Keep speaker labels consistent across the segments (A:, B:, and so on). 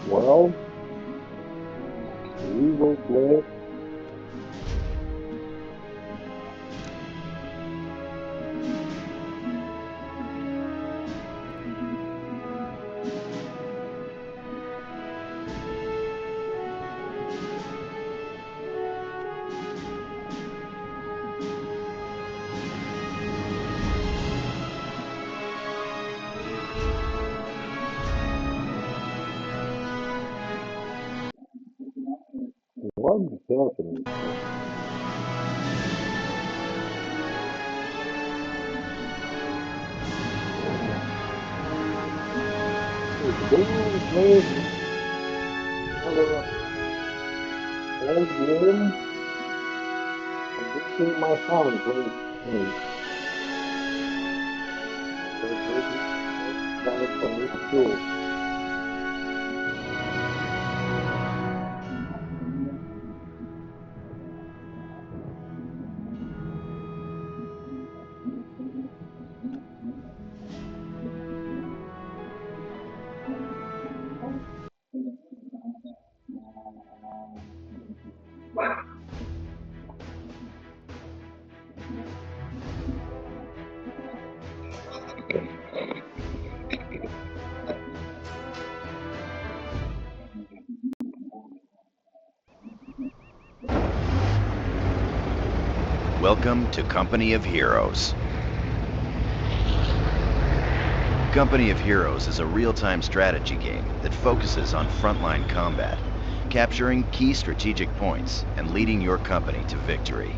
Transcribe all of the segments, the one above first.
A: Well, we will play what is happening. Do you play another old game? This is my son plays me. So this is nice for me too.
B: Welcome to Company of Heroes. Company of Heroes is a real-time strategy game that focuses on frontline combat, capturing key strategic points and leading your company to victory.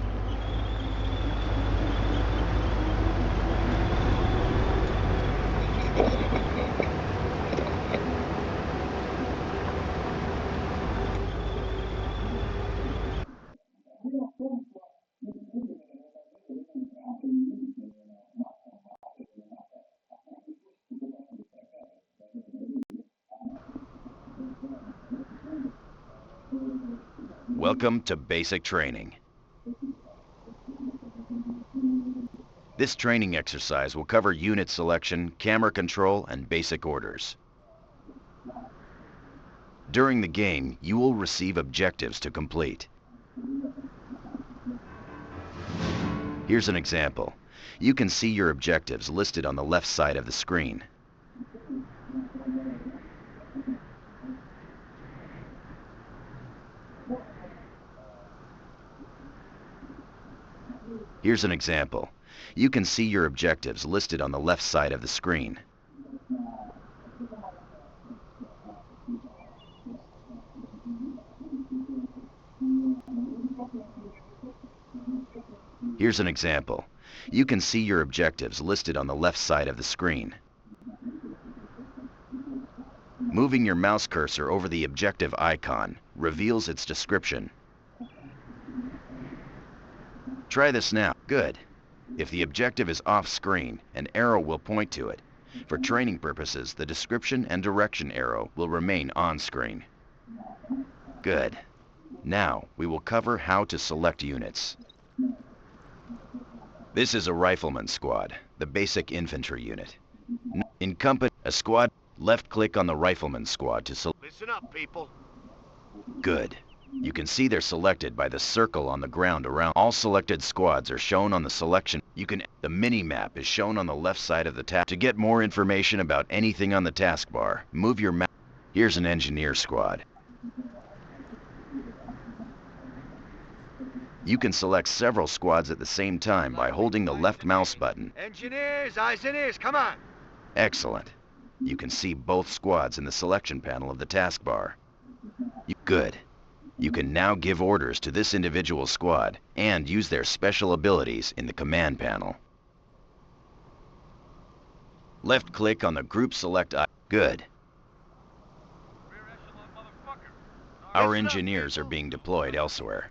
B: Welcome to Basic Training. This training exercise will cover unit selection, camera control, and basic orders. During the game, you will receive objectives to complete. Here's an example. You can see your objectives listed on the left side of the screen. Here's an example. You can see your objectives listed on the left side of the screen. Here's an example. You can see your objectives listed on the left side of the screen. Moving your mouse cursor over the objective icon reveals its description. Try this now. Good. If the objective is off-screen, an arrow will point to it. For training purposes, the description and direction arrow will remain on-screen. Good. Now, we will cover how to select units. This is a rifleman squad, the basic infantry unit. In company, a squad, left-click on the rifleman squad to select.
C: Listen up, people.
B: Good. You can see they're selected by the circle on the ground around. All selected squads are shown on the selection. The mini-map is shown on the left side of the task. To get more information about anything on the taskbar, move your mouse. Here's an engineer squad. You can select several squads at the same time by holding the left mouse button.
C: Engineers, eyes and ears, come on.
B: Excellent. You can see both squads in the selection panel of the taskbar. Good. You can now give orders to this individual squad and use their special abilities in the command panel. Left-click on the group select icon. Good. Our engineers are being deployed elsewhere.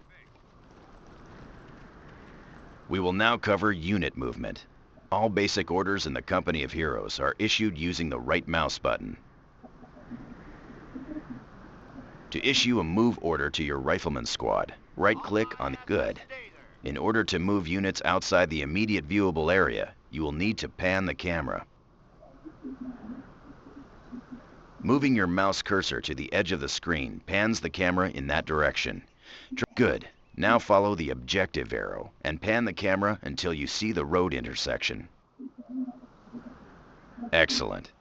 B: We will now cover unit movement. All basic orders in the Company of Heroes are issued using the right mouse button. To issue a move order to your rifleman squad, right-click on Good. In order to move units outside the immediate viewable area, you will need to pan the camera. Moving your mouse cursor to the edge of the screen pans the camera in that direction. Good. Now follow the objective arrow and pan the camera until you see the road intersection. Excellent.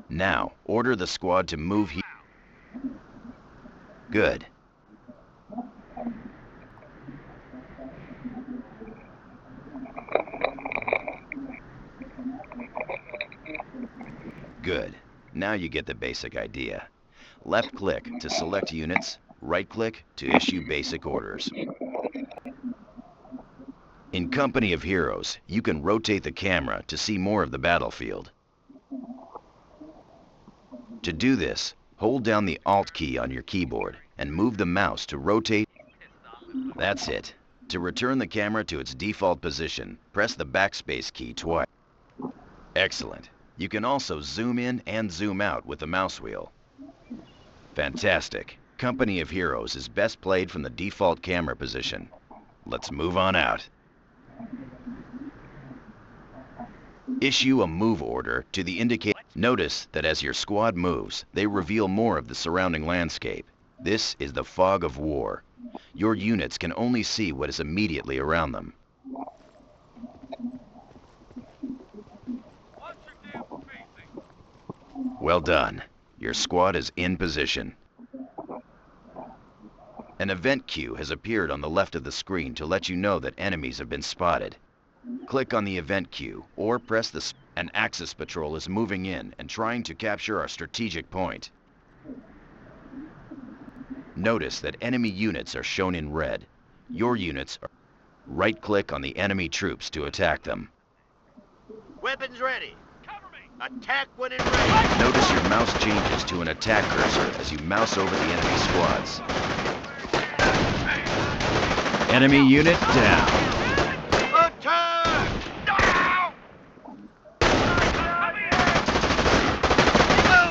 B: Now, order the squad to move here. Good. Good. Now you get the basic idea. Left click to select units, right click to issue basic orders. In Company of Heroes, you can rotate the camera to see more of the battlefield. To do this, hold down the Alt key on your keyboard and move the mouse to rotate. That's it. To return the camera to its default position, press the backspace key twice. Excellent. You can also zoom in and zoom out with the mouse wheel. Fantastic. Company of Heroes is best played from the default camera position. Let's move on out. Issue a move order to the indicator. Notice that as your squad moves, they reveal more of the surrounding landscape. This is the fog of war. Your units can only see what is immediately around them. Well done. Your squad is in position. An event queue has appeared on the left of the screen to let you know that enemies have been spotted. Click on the event queue or press an Axis patrol is moving in and trying to capture our strategic point. Notice that enemy units are shown in red. Your units are... Right-click on the enemy troops to attack them.
C: Weapons ready. Cover me. Attack when in ready.
B: Notice your mouse changes to an attack cursor as you mouse over the enemy squads. Enemy unit down.
C: Attack! Now! Move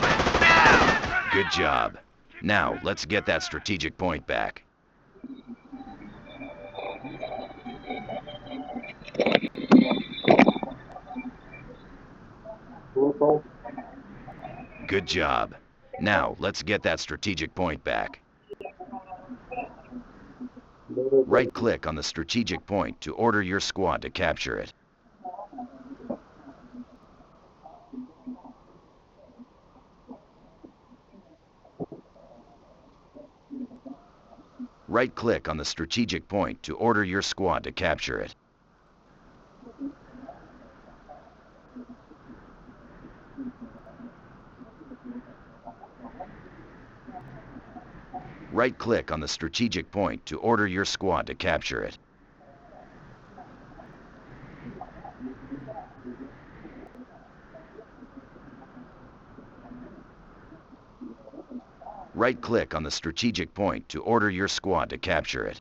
C: it now!
B: Good job. Now, let's get that strategic point back. Good job. Now, let's get that strategic point back. Right-click on the strategic point to order your squad to capture it. Right-click on the strategic point to order your squad to capture it. Right-click on the strategic point to order your squad to capture it. Right-click on the strategic point to order your squad to capture it.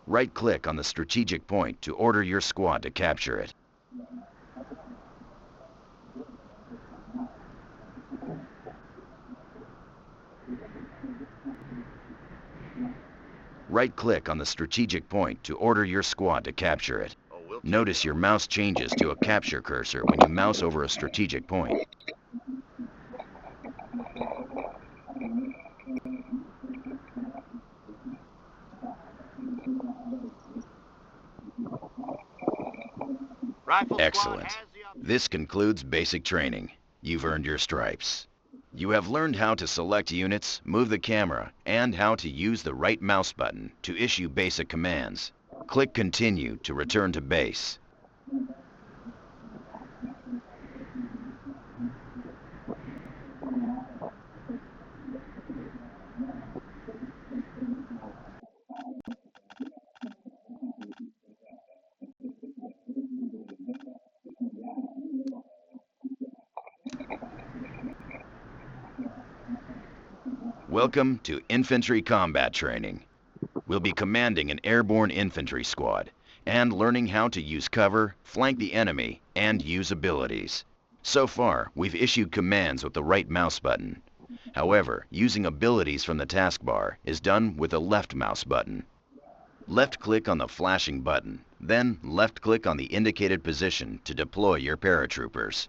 B: Right-click on the strategic point to order your squad to capture it. Right-click on the strategic point to order your squad to capture it. Notice your mouse changes to a capture cursor when you mouse over a strategic point. Excellent. This concludes basic training. You've earned your stripes. You have learned how to select units, move the camera, and how to use the right mouse button to issue basic commands. Click Continue to return to base. Welcome to Infantry Combat Training. We'll be commanding an airborne infantry squad and learning how to use cover, flank the enemy, and use abilities. So far, we've issued commands with the right mouse button. However, using abilities from the taskbar is done with the left mouse button. Left-click on the flashing button, then left-click on the indicated position to deploy your paratroopers.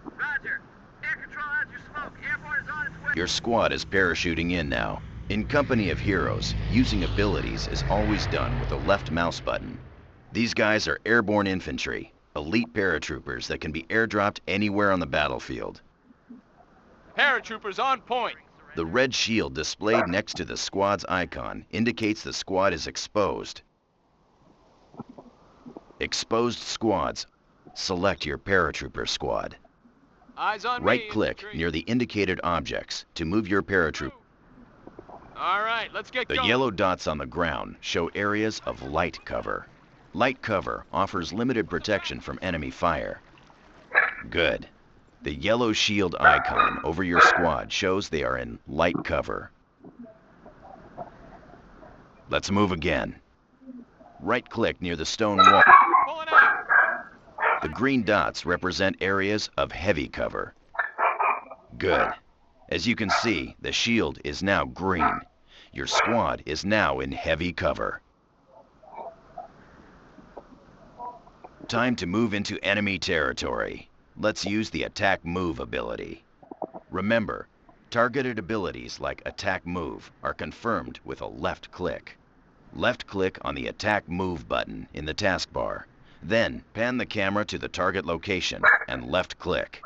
C: Roger. Air control has your smoke. Airborne is on its way.
B: Your squad is parachuting in now. In Company of Heroes, using abilities is always done with the left mouse button. These guys are airborne infantry, elite paratroopers that can be airdropped anywhere on the battlefield.
D: Paratroopers on point.
B: The red shield displayed next to the squad's icon indicates the squad is exposed. Exposed squads. Select your paratrooper squad.
D: Eyes on me.
B: Right-click
D: infantry.
B: near the indicated objects to move your paratrooper.
D: All right, let's get
B: The
D: going.
B: yellow dots on the ground show areas of light cover. Light cover offers limited protection from enemy fire. Good. The yellow shield icon over your squad shows they are in light cover. Let's move again. Right-click near the stone wall.
D: Pulling out.
B: The green dots represent areas of heavy cover. Good. As you can see, the shield is now green. Your squad is now in heavy cover. Time to move into enemy territory. Let's use the Attack Move ability. Remember, targeted abilities like Attack Move are confirmed with a left click. Left click on the Attack Move button in the taskbar. Then pan the camera to the target location and left click.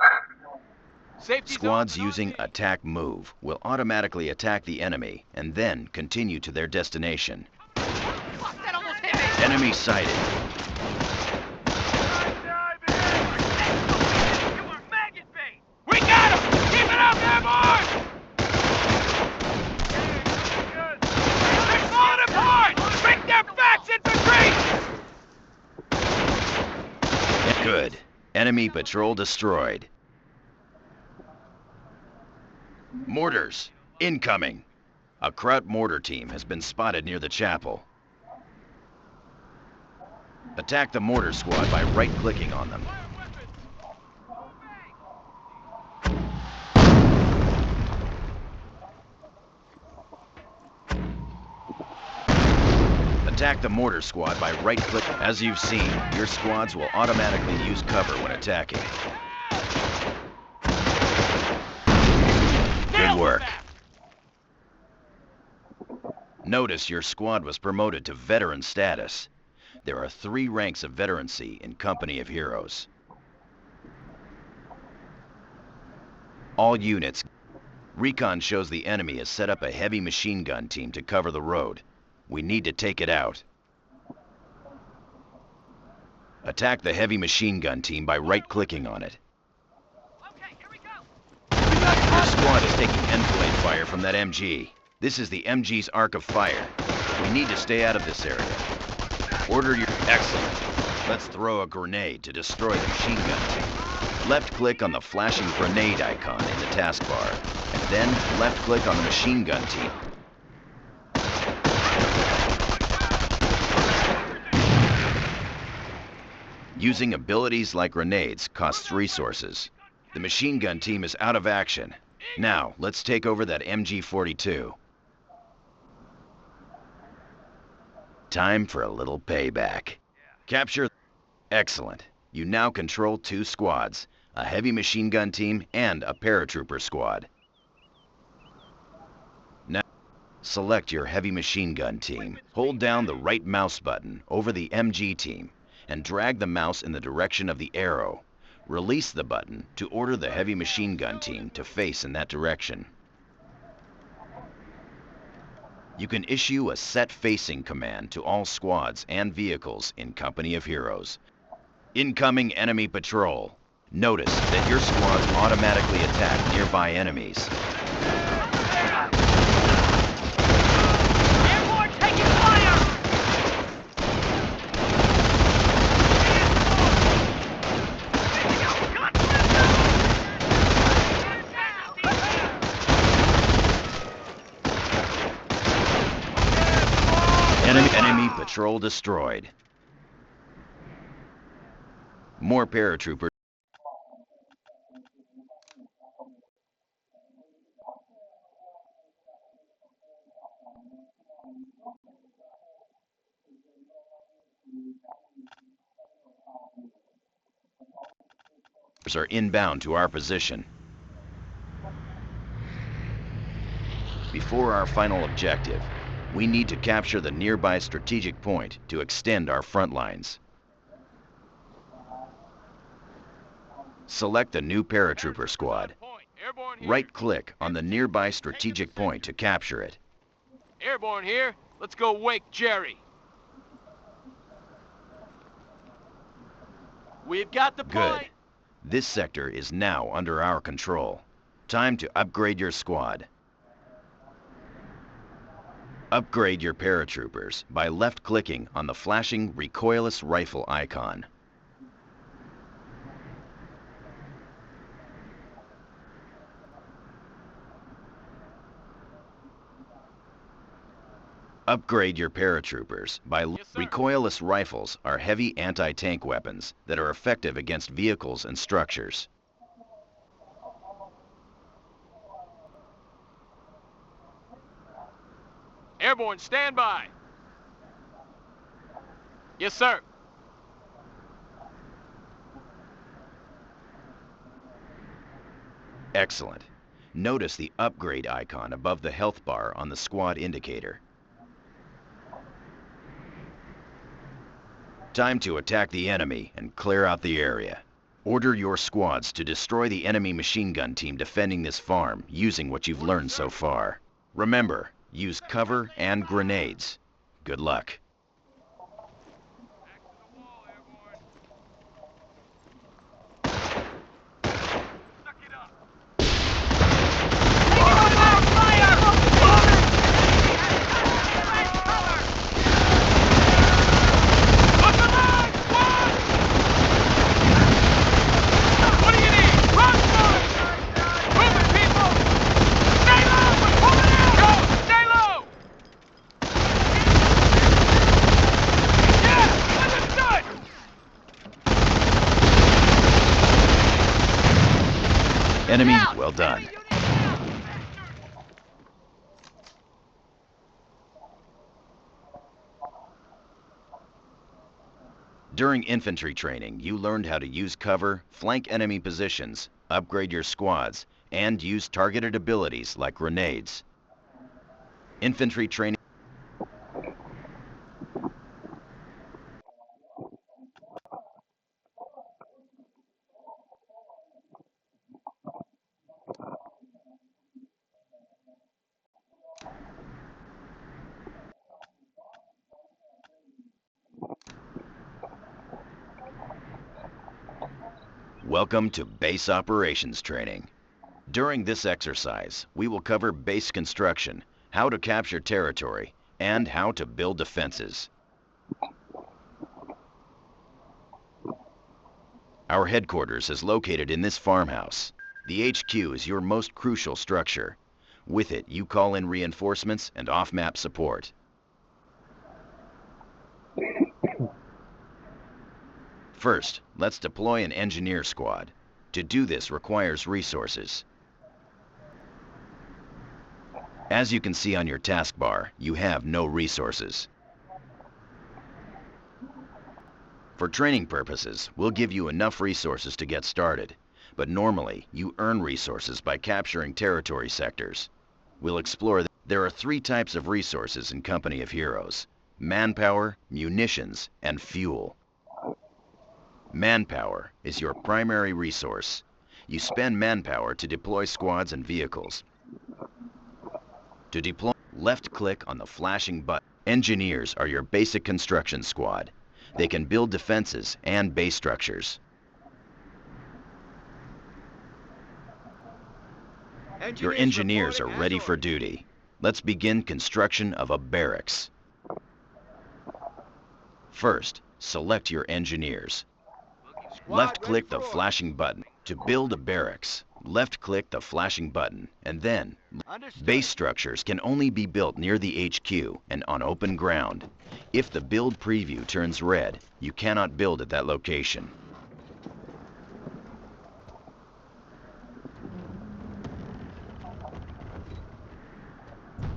D: Safety
B: Squads
D: zones on
B: using
D: me.
B: Attack Move will automatically attack the enemy and then continue to their destination.
C: Fuck, that almost hit me.
B: Enemy sighted.
C: You are maggot bait.
D: We got him. Keep it up, airborne. They're falling apart. Break their backs, infantry.
B: Good. Enemy patrol destroyed. Mortars, incoming. A Kraut mortar team has been spotted near the chapel. Attack the mortar squad by right-clicking on them. Attack the mortar squad by right-click. As you've seen, your squads will automatically use cover when attacking. Good work. Notice your squad was promoted to veteran status. There are 3 ranks of veterancy in Company of Heroes. All units. Recon shows the enemy has set up a heavy machine gun team to cover the road. We need to take it out. Attack the heavy machine gun team by right-clicking on it.
C: Okay, here we go.
B: Your squad is taking enfilade fire from that MG. This is the MG's arc of fire. We need to stay out of this area. Order your... Excellent. Let's throw a grenade to destroy the machine gun team. Left-click on the flashing grenade icon in the taskbar, and then left-click on the machine gun team. Using abilities like grenades costs resources. The machine gun team is out of action. Now, let's take over that MG-42. Time for a little payback. Capture... Excellent. You now control 2 squads, a heavy machine gun team and a paratrooper squad. Now, select your heavy machine gun team. Hold down the right mouse button over the MG team and drag the mouse in the direction of the arrow. Release the button to order the heavy machine gun team to face in that direction. You can issue a set facing command to all squads and vehicles in Company of Heroes. Incoming enemy patrol. Notice that your squads automatically attack nearby enemies.
C: Airborne taking fire.
B: Enemy patrol destroyed. More paratroopers. are inbound to our position. Before our final objective, we need to capture the nearby strategic point to extend our front lines. Select the new paratrooper squad.
D: Airborne here.
B: Right-click on the nearby strategic point to capture it.
D: Airborne here. Let's go wake Jerry. We've got the
B: Good.
D: point.
B: This sector is now under our control. Time to upgrade your squad. Upgrade your paratroopers by left-clicking on the flashing recoilless rifle icon. Upgrade your paratroopers by
D: Yes, sir.
B: recoilless rifles are heavy anti-tank weapons that are effective against vehicles and structures.
D: Airborne, stand by. Yes, sir.
B: Excellent. Notice the upgrade icon above the health bar on the squad indicator. Time to attack the enemy and clear out the area. Order your squads to destroy the enemy machine gun team defending this farm using what you've learned so far. Remember, use cover and grenades. Good luck. Enemy, well done. During infantry training, you learned how to use cover, flank enemy positions, upgrade your squads, and use targeted abilities like grenades. Infantry training. Welcome to Base Operations Training. During this exercise, we will cover base construction, how to capture territory, and how to build defenses. Our headquarters is located in this farmhouse. The HQ is your most crucial structure. With it, you call in reinforcements and off-map support. First, let's deploy an engineer squad. To do this requires resources. As you can see on your taskbar, you have no resources. For training purposes, we'll give you enough resources to get started, but normally you earn resources by capturing territory sectors. We'll explore. There are 3 types of resources in Company of Heroes: manpower, munitions, and fuel. Manpower is your primary resource. You spend manpower to deploy squads and vehicles. To deploy, left-click on the flashing button. Engineers are your basic construction squad. They can build defenses and base structures. Your engineers are ready for duty. Let's begin construction of a barracks. First, select your engineers. Left-click the flashing button. To build a barracks, left-click the flashing button, and then base structures can only be built near the HQ and on open ground. If the build preview turns red, you cannot build at that location.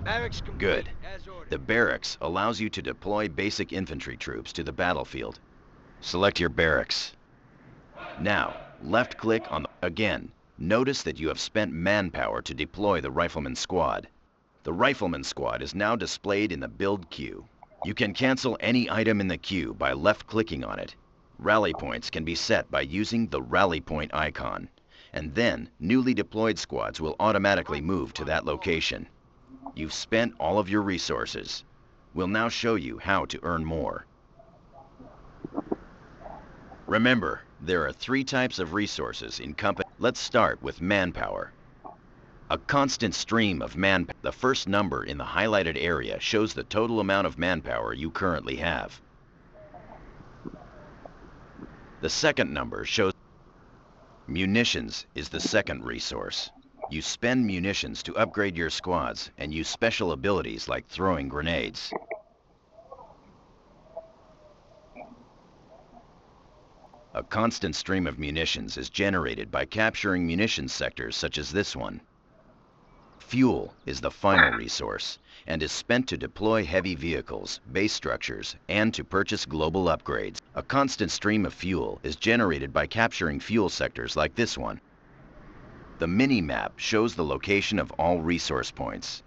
C: Barracks complete.
B: Good.
C: As ordered.
B: The barracks allows you to deploy basic infantry troops to the battlefield. Select your barracks. Now, Left-click on the... Again, notice that you have spent manpower to deploy the Rifleman Squad. The Rifleman Squad is now displayed in the build queue. You can cancel any item in the queue by left-clicking on it. Rally points can be set by using the rally point icon, and then newly deployed squads will automatically move to that location. You've spent all of your resources. We'll now show you how to earn more. Remember, there are 3 types of resources in company. Let's start with manpower. A constant stream of manpower. The first number in the highlighted area shows the total amount of manpower you currently have. The second number shows munitions is the second resource. You spend munitions to upgrade your squads and use special abilities like throwing grenades. A constant stream of munitions is generated by capturing munitions sectors such as this one. Fuel is the final resource and is spent to deploy heavy vehicles, base structures, and to purchase global upgrades. A constant stream of fuel is generated by capturing fuel sectors like this one. The mini-map shows the location of all resource points.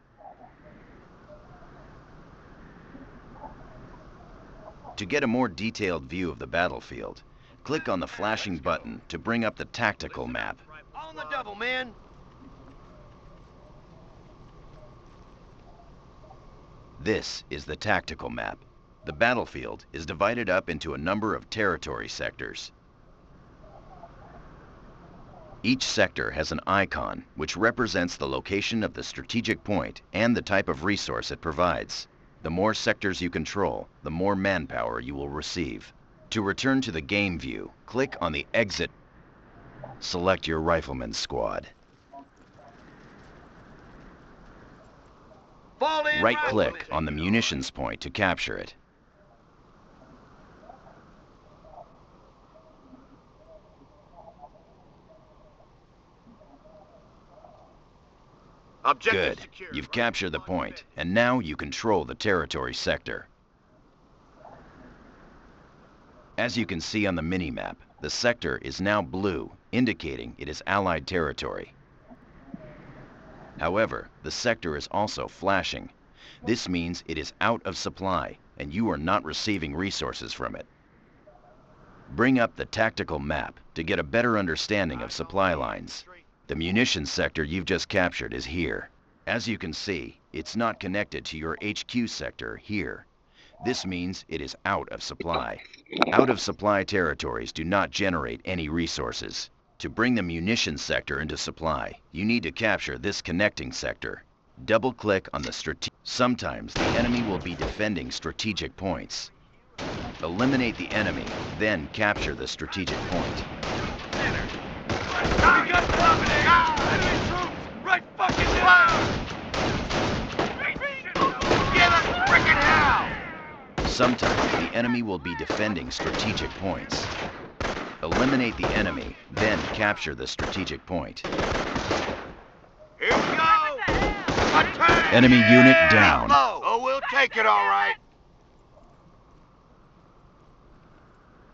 B: To get a more detailed view of the battlefield, click on the flashing button to bring up the tactical map.
C: On the double, man.
B: This is the tactical map. The battlefield is divided up into a number of territory sectors. Each sector has an icon which represents the location of the strategic point and the type of resource it provides. The more sectors you control, the more manpower you will receive. To return to the game view, click on the exit. Select your Rifleman Squad. Right-click on the munitions point to capture it. Good. You've captured the point, and now you control the territory sector. As you can see on the mini-map, the sector is now blue, indicating it is Allied territory. However, the sector is also flashing. This means it is out of supply, and you are not receiving resources from it. Bring up the tactical map to get a better understanding of supply lines. The munitions sector you've just captured is here. As you can see, it's not connected to your HQ sector here. This means it is out of supply. Out of supply territories do not generate any resources. To bring the munitions sector into supply, you need to capture this connecting sector. Double-click on the Sometimes the enemy will be defending strategic points. Eliminate the enemy, then capture the strategic point.
C: We got company! Enemy troops! Right fucking now! Give us frickin' hell!
B: Sometimes the enemy will be defending strategic points. Eliminate the enemy, then capture the strategic point.
C: Here we go! Attack!
B: Enemy unit down.
C: Oh, we'll take it all right.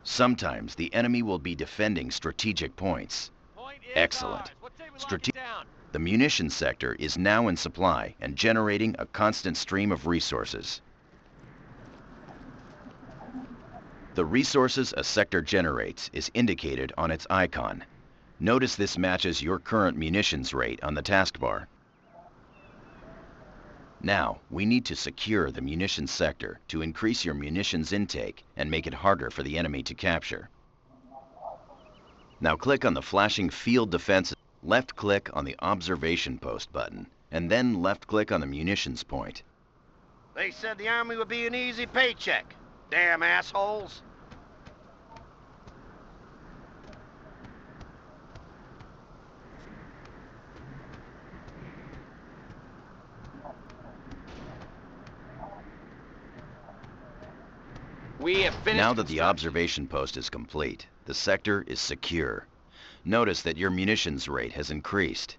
B: Sometimes the enemy will be defending strategic points. Excellent. The munitions sector is now in supply and generating a constant stream of resources. The resources a sector generates is indicated on its icon. Notice this matches your current munitions rate on the taskbar. Now, we need to secure the munitions sector to increase your munitions intake and make it harder for the enemy to capture. Now click on the flashing field defenses. Left-click on the observation post button, and then left-click on the munitions point.
C: They said the army would be an easy paycheck. Damn assholes.
D: We have finished.
B: Now that the observation post is complete, the sector is secure. Notice that your munitions rate has increased.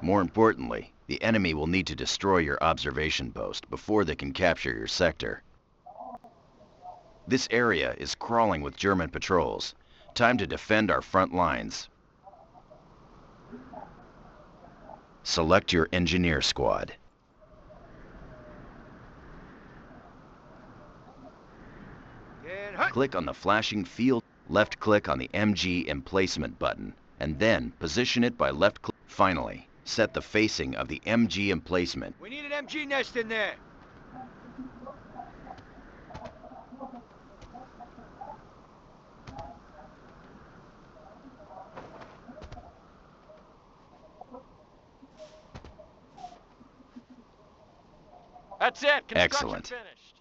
B: More importantly, the enemy will need to destroy your observation post before they can capture your sector. This area is crawling with German patrols, Time to defend our front lines. Select your engineer squad.
C: Get hut.
B: Click on the flashing field. Left-click on the MG emplacement button, and then position it by left-click. Finally, set the facing of the MG emplacement.
C: We need an MG nest in there.
D: That's it. Construction
B: Excellent.
D: finished.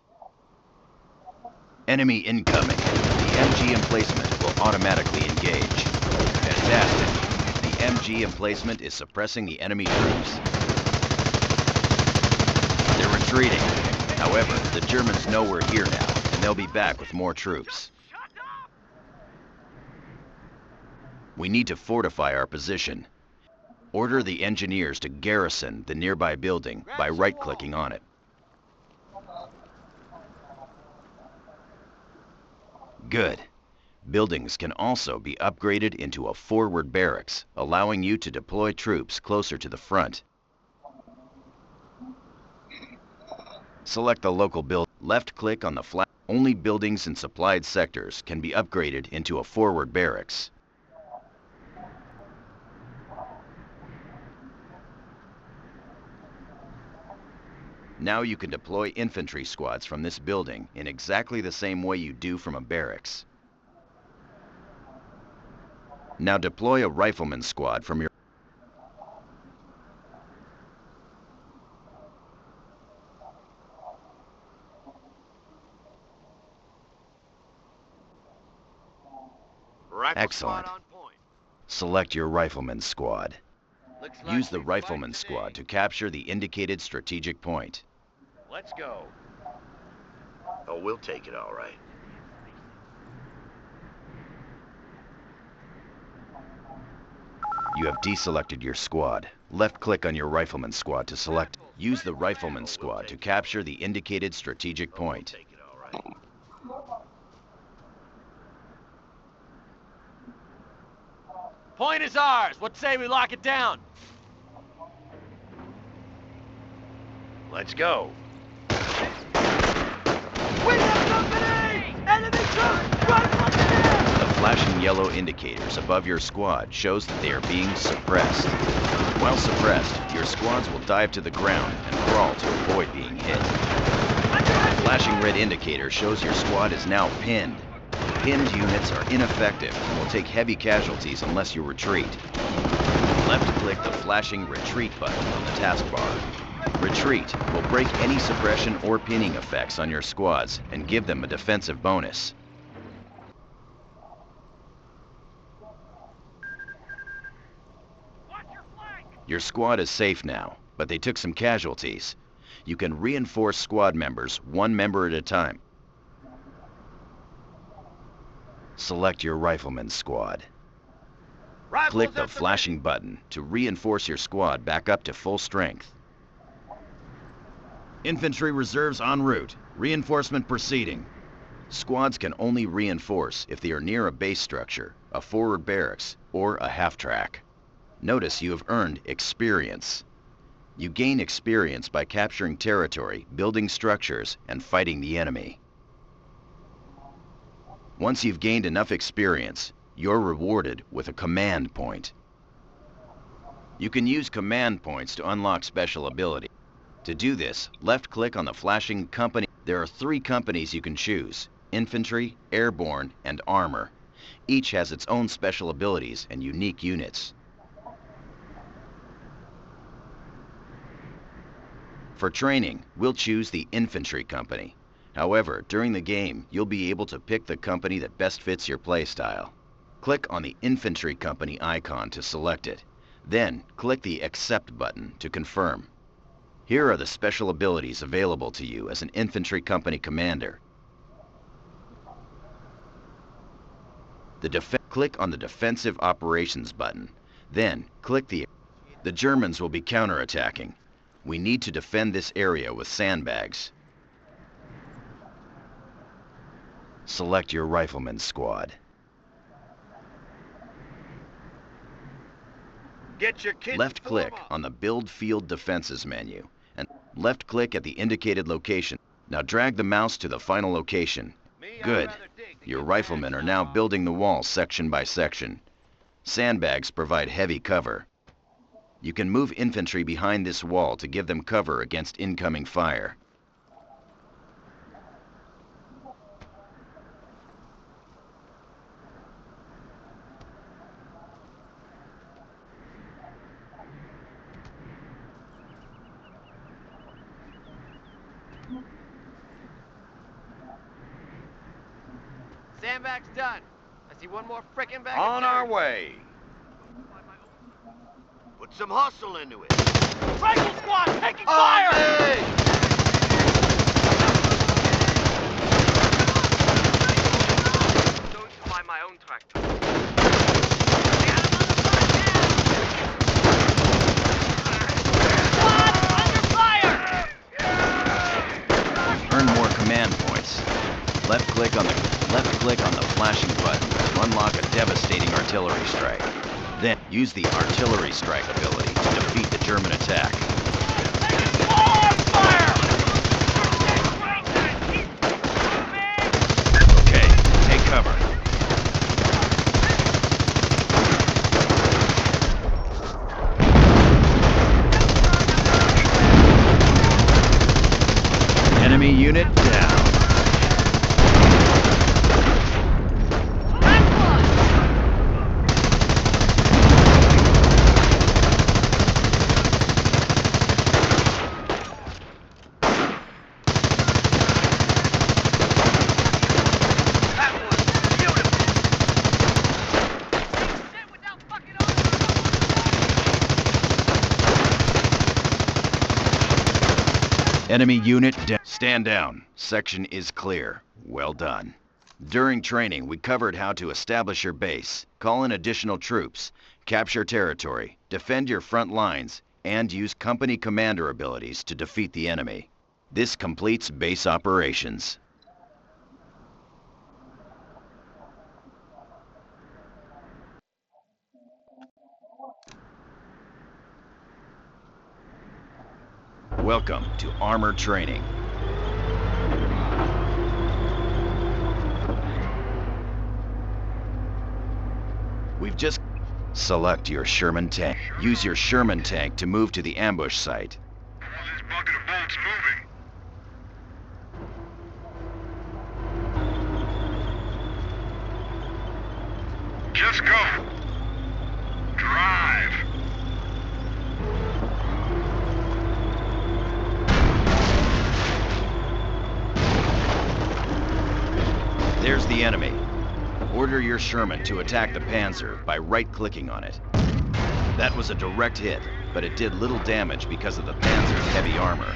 B: Enemy incoming. The MG emplacement will automatically engage. Fantastic. The MG emplacement is suppressing the enemy troops. They're retreating. However, the Germans know we're here now, and they'll be back with more troops. We need to fortify our position. Order the engineers to garrison the nearby building by right-clicking on it. Good. Buildings can also be upgraded into a forward barracks, allowing you to deploy troops closer to the front. Select the local building. Left-click on the flag. Only buildings in supplied sectors can be upgraded into a forward barracks. Now you can deploy infantry squads from this building in exactly the same way you do from a barracks. Now deploy a rifleman squad from your...
C: Rifle
B: Excellent.
C: squad on point.
B: Select your rifleman squad.
C: Looks like
B: Use the
C: we
B: rifleman
C: fight
B: squad
C: today.
B: to capture the indicated strategic point.
C: Let's go. Oh, we'll take it all right.
B: You have deselected your squad. Left-click on your rifleman squad to select. Use the rifleman squad to capture the indicated strategic
C: Oh, we'll
B: point.
C: take it all right.
D: Point is ours. What say we lock it down?
C: Let's go.
D: We have company! Enemy troops! Run from there!
B: The flashing yellow indicators above your squad shows that they are being suppressed. While suppressed, your squads will dive to the ground and crawl to avoid being hit. The flashing red indicator shows your squad is now pinned. Pinned units are ineffective and will take heavy casualties unless you retreat. Left-click the flashing retreat button on the taskbar. Retreat will break any suppression or pinning effects on your squads and give them a defensive bonus. Your squad is safe now, but they took some casualties. You can reinforce squad members one member at a time. Select your rifleman squad.
C: Rifles
B: Click the
C: at
B: flashing button to reinforce your squad back up to full strength. Infantry reserves en route. Reinforcement proceeding. Squads can only reinforce if they are near a base structure, a forward barracks, or a half-track. Notice you have earned experience. You gain experience by capturing territory, building structures, and fighting the enemy. Once you've gained enough experience, you're rewarded with a command point. You can use command points to unlock special ability. To do this, left-click on the flashing company. There are 3 companies you can choose: infantry, airborne, and armor. Each has its own special abilities and unique units. For training, we'll choose the infantry company. However, during the game, you'll be able to pick the company that best fits your playstyle. Click on the infantry company icon to select it. Then, click the Accept button to confirm. Here are the special abilities available to you as an infantry company commander. Click on the Defensive Operations button. Then, click the Germans will be counterattacking. We need to defend this area with sandbags. Select your rifleman squad.
C: Get your kit and
B: Left-click
C: form up.
B: on the Build Field Defenses menu, and left-click at the indicated location. Now drag the mouse to the final location.
C: Me, I'd
B: Good.
C: rather dig to
B: Your
C: get
B: riflemen are
C: past
B: now
C: that.
B: building the wall section by section. Sandbags provide heavy cover. You can move infantry behind this wall to give them cover against incoming fire.
D: Sandbag's done. I see one more frickin' bag
C: On
D: of
C: our
D: dirt.
C: way. Put some hustle into it.
D: Rifle squad taking fire! Going to buy my own tractor. Squad under fire!
B: Earn more command points. Left-click on the flashing button to unlock a devastating artillery strike. Then use the artillery strike ability to defeat the German attack. Okay, take cover. Enemy unit down. Enemy unit down. Stand down. Section is clear. Well done. During training, we covered how to establish your base, call in additional troops, capture territory, defend your front lines, and use company commander abilities to defeat the enemy. This completes base operations. Welcome to Armor Training. We've just... Select your Sherman tank. Use your Sherman tank to move to the ambush site.
E: This bucket of bolts moving. Just go. Drive.
B: There's the enemy. Order your Sherman to attack the Panzer by right-clicking on it. That was a direct hit, but it did little damage because of the Panzer's heavy armor.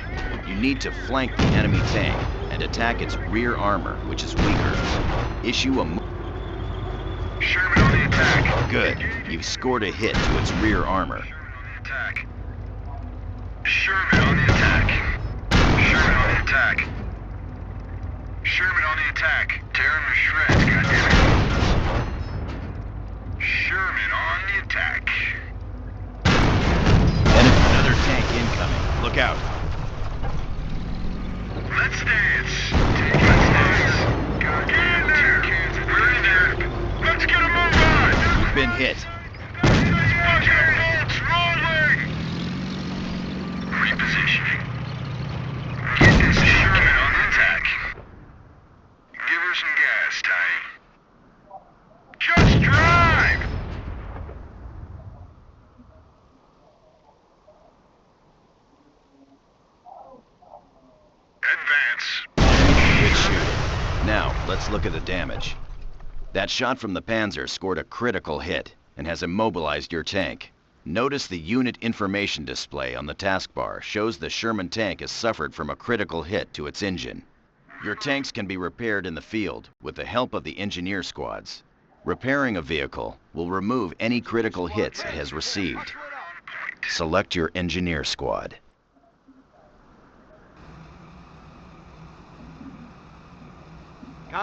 B: You need to flank the enemy tank and attack its rear armor, which is weaker. Issue a...
E: Sherman on the attack.
B: Good. You've scored a hit to its rear armor.
E: Sherman on the attack. Sherman on the attack. Sherman on the attack. Tear him to shreds, goddammit. Sherman on the attack.
B: Another tank incoming. Look out.
E: Let's dance. Take it, let's dance. Get in there. We're in there. Let's get a move on.
B: You've been hit.
E: Bucket of bolts rolling. Repositioning. Get this Sherman on the attack. Give her some gas, Tiny. Just drive! Advance.
B: Good shooting. Now, let's look at the damage. That shot from the Panzer scored a critical hit and has immobilized your tank. Notice the unit information display on the taskbar shows the Sherman tank has suffered from a critical hit to its engine. Your tanks can be repaired in the field with the help of the engineer squads. Repairing a vehicle will remove any critical hits it has received. Select your engineer squad.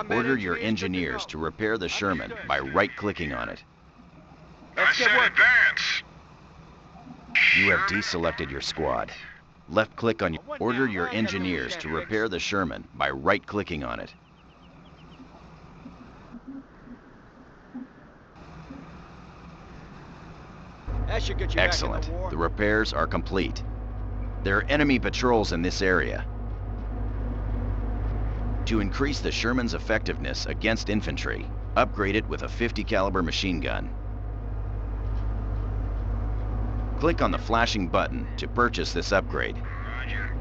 B: Order your engineers to repair the Sherman by right-clicking on it.
E: I said advance.
B: You have deselected your squad. Left-click on your... Order your engineers to repair the Sherman by right-clicking on it.
D: That should get you
B: Excellent.
D: back in the war.
B: The repairs are complete. There are enemy patrols in this area. To increase the Sherman's effectiveness against infantry, upgrade it with a 50 caliber machine gun. Click on the flashing button to purchase this upgrade.
E: Roger.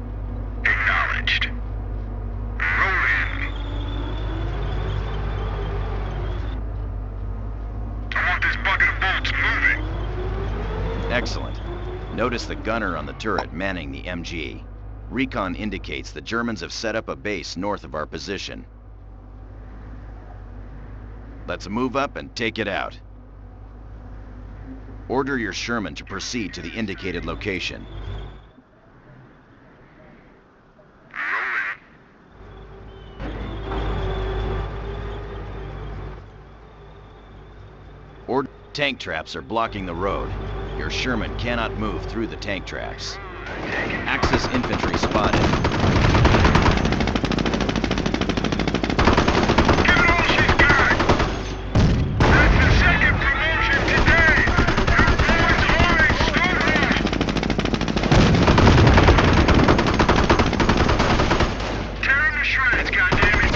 E: Acknowledged. Roll in. I want this bucket of bolts moving.
B: Excellent. Notice the gunner on the turret manning the MG. Recon indicates the Germans have set up a base north of our position. Let's move up and take it out. Order your Sherman to proceed to the indicated location. Tank traps are blocking the road. Your Sherman cannot move through the tank traps. Axis infantry spotted.
E: Give it all she's got. That's the second promotion today. Your boys always stood right. Tear him to shreds, goddammit.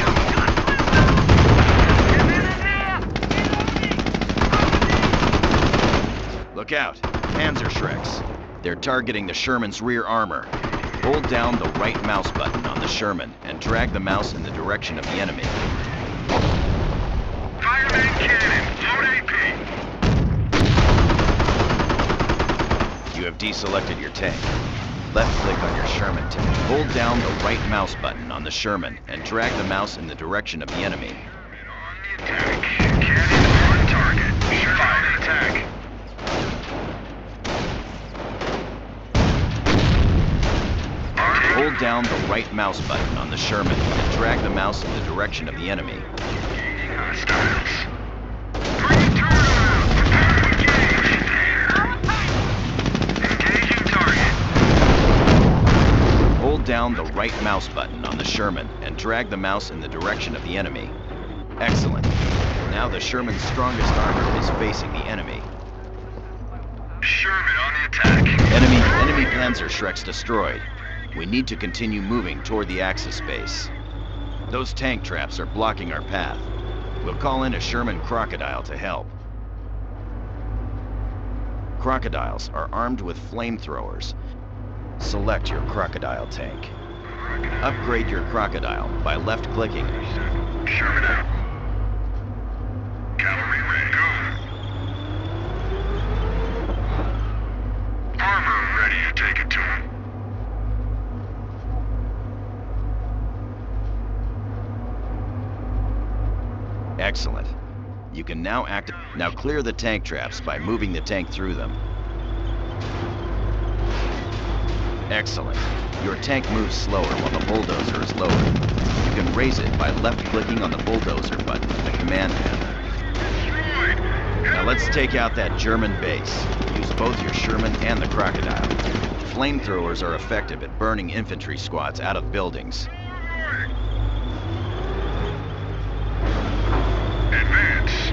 B: Look out. Panzerschrecks. They're targeting the Sherman's rear armor. Hold down the right mouse button on the Sherman and drag the mouse in the direction of the enemy.
E: Fireman cannon. Load AP.
B: You have deselected your tank. Left-click on your Sherman tank. Hold down the right mouse button on the Sherman and drag the mouse in the direction of the enemy.
E: On the attack. Cannon on target. Sherman attack.
B: Hold down the right mouse button on the Sherman and drag the mouse in the direction of the enemy.
E: Engaging hostiles. Bring it to around. Prepare to engage. Engaging target.
B: Hold down the right mouse button on the Sherman and drag the mouse in the direction of the enemy. Excellent. Now the Sherman's strongest armor is facing the enemy.
E: Sherman on the attack.
B: Enemy Panzerschrecks destroyed. We need to continue moving toward the Axis base. Those tank traps are blocking our path. We'll call in a Sherman Crocodile to help. Crocodiles are armed with flamethrowers. Select your Crocodile tank. Upgrade your Crocodile by left-clicking.
E: Sherman out. Cavalry ready. Go. Armor ready to take it to him.
B: Excellent. You can now Now clear the tank traps by moving the tank through them. Excellent. Your tank moves slower while the bulldozer is lowered. You can raise it by left-clicking on the bulldozer button in the command panel. Now let's take out that German base. Use both your Sherman and the Crocodile. Flamethrowers are effective at burning infantry squads out of buildings.
E: Advance.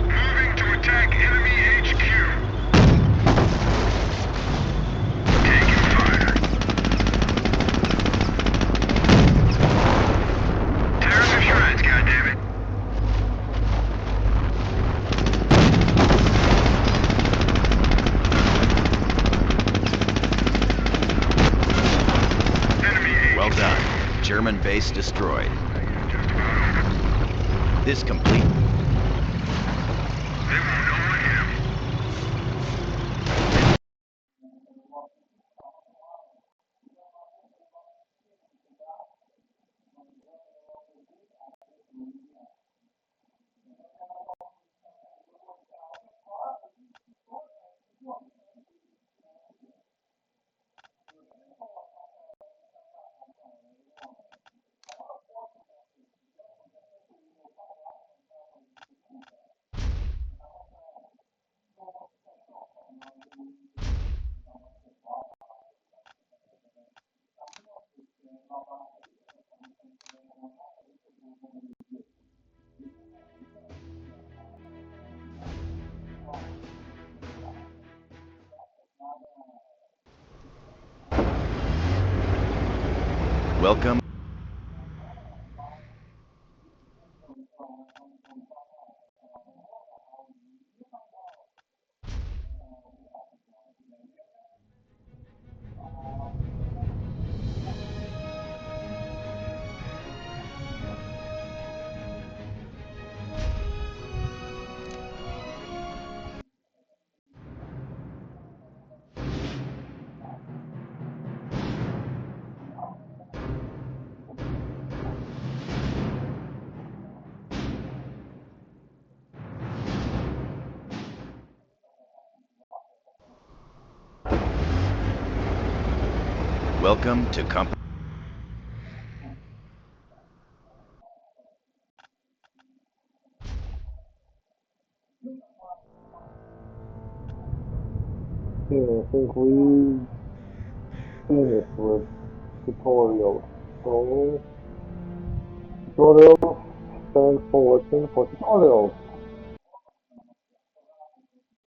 E: Moving to attack enemy HQ. Taking fire. Tear to shreds, goddammit. Enemy
B: Well
E: HQ.
B: done. German base destroyed.
E: Just about over.
B: This complete.
E: They won't know what hit 'em.
B: Welcome. Welcome to company.
A: Yeah, I think we finished with tutorials. So, tutorials stands for watching for tutorials.